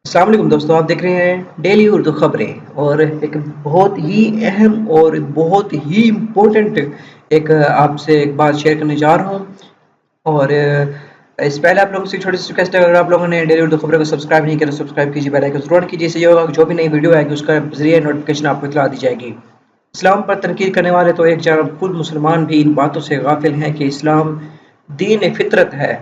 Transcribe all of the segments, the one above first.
السلام علیکم دوستوں، آپ دیکھ رہے ہیں ڈیلی اردو خبریں اور ایک بہت ہی اہم اور بہت ہی امپورٹنٹ آپ سے ایک بات شیئر کرنے جا رہا ہوں۔ اور اس پہلے آپ لوگوں سے چھوٹی سی ریکویسٹ ہے، اگر آپ لوگوں نے ڈیلی اردو خبریں کو سبسکرائب نہیں کیا تو سبسکرائب کیجیے، بیل آئیکن ضرور کیجیے، اس سے یہ ہوگا کہ جو بھی نئی ویڈیو آئے گی اس کا ذریعہ نوٹیفیکیشن آپ کو اطلاع دی جائے گی۔ اسلام پر تنقید کرنے والے تو ایک جانب خود مسلمان بھی ان باتوں سے غافل ہیں کہ اسلام دین فطرت ہے،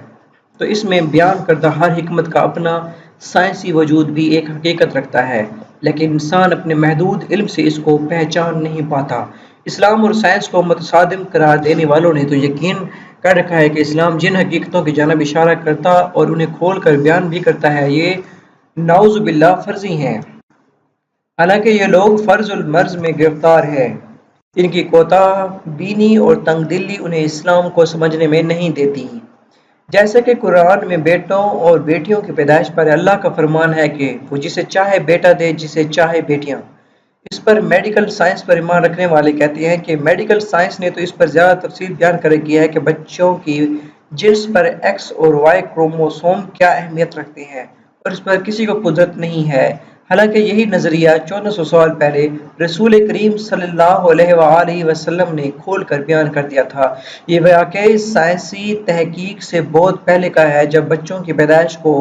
تو اس میں بیان کردہ ہر حکمت کا اپنا سائنسی وجود بھی ایک حقیقت رکھتا ہے، لیکن انسان اپنے محدود علم سے اس کو پہچان نہیں پاتا۔ اسلام اور سائنس کو متصادم قرار دینے والوں نے تو یقین کر رکھا ہے کہ اسلام جن حقیقتوں کی جانب اشارہ کرتا اور انہیں کھول کر بیان بھی کرتا ہے، یہ نعوذ باللہ فرضی ہیں، حالانکہ یہ لوگ فرض المرض میں گرفتار ہیں۔ ان کی کوتاہ بینی اور تنگ دلی انہیں اسلام کو سمجھنے میں نہیں دیتی۔ جیسے کہ قرآن میں بیٹوں اور بیٹیوں کی پیدائش پر اللہ کا فرمان ہے کہ وہ جسے چاہے بیٹا دے، جسے چاہے بیٹیاں۔ اس پر میڈیکل سائنس پر ایمان رکھنے والے کہتے ہیں کہ میڈیکل سائنس نے تو اس پر زیادہ تفصیل بیان کر کی ہے کہ بچوں کی جنس پر ایکس اور وائی کروموسوم کیا اہمیت رکھتے ہیں، اور اس پر کسی کو قدرت نہیں ہے، حالانکہ یہی نظریہ 1400 سال پہلے رسول کریم صلی اللہ علیہ وآلہ وسلم نے کھول کر بیان کر دیا تھا۔ یہ واقعی سائنسی تحقیق سے بہت پہلے کا ہے، جب بچوں کی پیدائش کو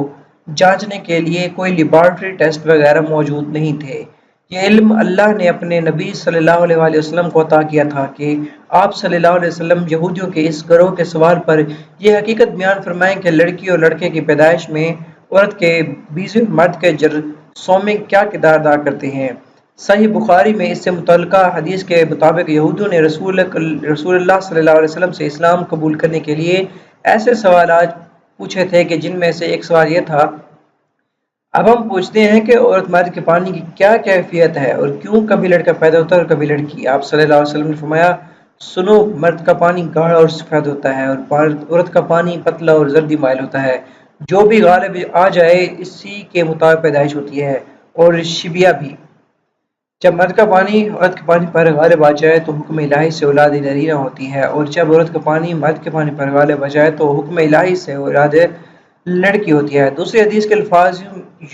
جانچنے کے لیے کوئی لیبارٹری ٹیسٹ وغیرہ موجود نہیں تھے۔ یہ علم اللہ نے اپنے نبی صلی اللہ علیہ وآلہ وسلم کو عطا کیا تھا کہ آپ صلی اللہ علیہ وسلم یہودیوں کے اس گروہ کے سوال پر یہ حقیقت بیان فرمائیں کہ لڑکی اور لڑکے کی پیدائش میں عورت کے بیوی اور مرد کے جرثومے کیا کردار ادا کرتے ہیں۔ صحیح بخاری میں اس سے متعلقہ حدیث کے مطابق یہودیوں نے رسول اللہ صلی اللہ علیہ وسلم سے اسلام قبول کرنے کے لیے ایسے سوالات پوچھے تھے کہ جن میں سے ایک سوال یہ تھا: اب ہم پوچھتے ہیں کہ عورت مرد کے پانی کی کیا کیفیت ہے اور کیوں کبھی لڑکا پیدا ہوتا ہے اور کبھی لڑکی؟ آپ صلی اللہ علیہ وسلم نے فرمایا: سنو، مرد کا پانی گاڑھا اور سفید ہوتا ہے اور عورت کا پانی پتلا اور زردی مائل ہوتا ہے، جو بھی غالب آ جائے اسی کے مطابق پیدائش ہوتی ہے، اور شبیہ بھی۔ جب مرد کا پانی عورت کے پانی پر غالب آ جائے تو حکم الہی سے اولاد نرینہ ہوتی ہے، اور جب عورت کا پانی مرد کے پانی پر غالب آ جائے تو حکم الہی سے اولاد لڑکی ہوتی ہے۔ دوسری حدیث کے الفاظ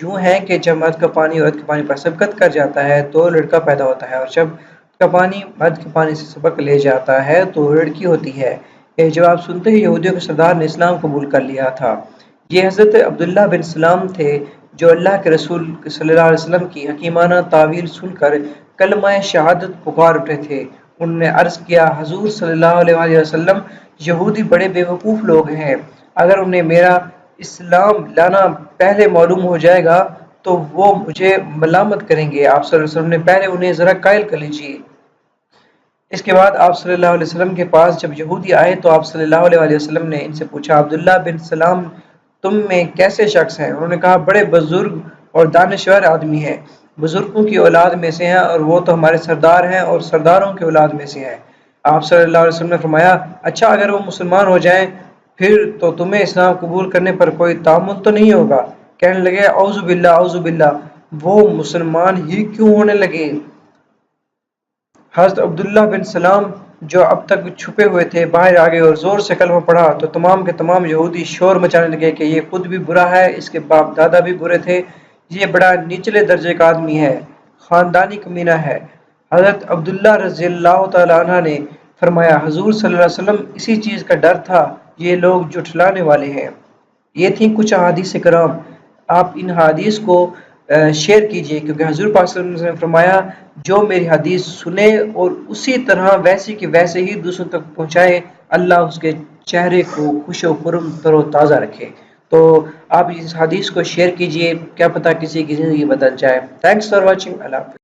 یوں ہیں کہ جب مرد کا پانی عورت کے پانی پر سبقت کر جاتا ہے تو لڑکا پیدا ہوتا ہے، اور جب عورت کا پانی مرد کے پانی سے سبق لے جاتا ہے تو لڑکی ہوتی ہے۔ یہ جواب سنتے ہی یہودیوں کے سردار نے اسلام قبول کر لیا تھا۔ یہ حضرت عبداللہ بن سلام تھے جو اللہ کے رسول صلی اللہ علیہ وسلم کی حکیمانہ تعویل سن کر کلمہ شہادت پکار اٹھے تھے۔ انہوں نے عرض کیا: حضور صلی اللہ علیہ وسلم، یہودی بڑے بے وقوف لوگ ہیں، اگر انہیں میرا اسلام لانا پہلے معلوم ہو جائے گا تو وہ مجھے ملامت کریں گے۔ آپ صلی اللہ علیہ وسلم نے پہلے انہیں ذرا قائل کر لیجیے۔ اس کے بعد آپ صلی اللہ علیہ وسلم کے پاس جب یہودی آئے تو آپ صلی اللہ علیہ وسلم نے ان سے پوچھا: عبداللہ بن سلام تم میں کیسے شخص ہیں؟ انہوں نے کہا: بڑے بزرگ اور دانشور آدمی ہیں، بزرگوں کی اولاد میں سے ہیں، اور وہ تو ہمارے سردار ہیں اور سرداروں کی اولاد میں سے ہیں۔ آپ صلی اللہ علیہ وسلم نے فرمایا: اچھا، اگر وہ مسلمان ہو جائیں پھر تو تمہیں اسلام قبول کرنے پر کوئی تعامل تو نہیں ہوگا؟ کہنے لگے: اعوذ باللہ، اعوذ باللہ، وہ مسلمان ہی کیوں ہونے لگے؟ حضرت عبداللہ بن سلام جو اب تک چھپے ہوئے تھے باہر آ گئے اور زور سے کلمہ پڑھا تو تمام کے تمام یہودی شور مچانے لگے کہ یہ خود بھی برا ہے، اس کے باپ دادا بھی برے تھے، یہ بڑا نچلے درجے کا آدمی ہے، خاندانی کمینہ ہے۔ حضرت عبداللہ رضی اللہ تعالیٰ عنہ نے فرمایا: حضور صلی اللہ علیہ وسلم، اسی چیز کا ڈر تھا، یہ لوگ جھٹلانے والے ہیں۔ یہ تھیں کچھ احادیث کرام، آپ ان حدیث کو شیئر کیجئے، کیونکہ حضور پاک صلی اللہ علیہ وسلم نے فرمایا: جو میری حدیث سنے اور اسی طرح ویسے کہ ویسے ہی دوسروں تک پہنچائے، اللہ اس کے چہرے کو خوش و خرم تر و تازہ رکھے۔ تو آپ اس حدیث کو شیئر کیجئے، کیا پتہ کسی کی زندگی بدل جائے۔ Thanks for watching. اللہ حافظ۔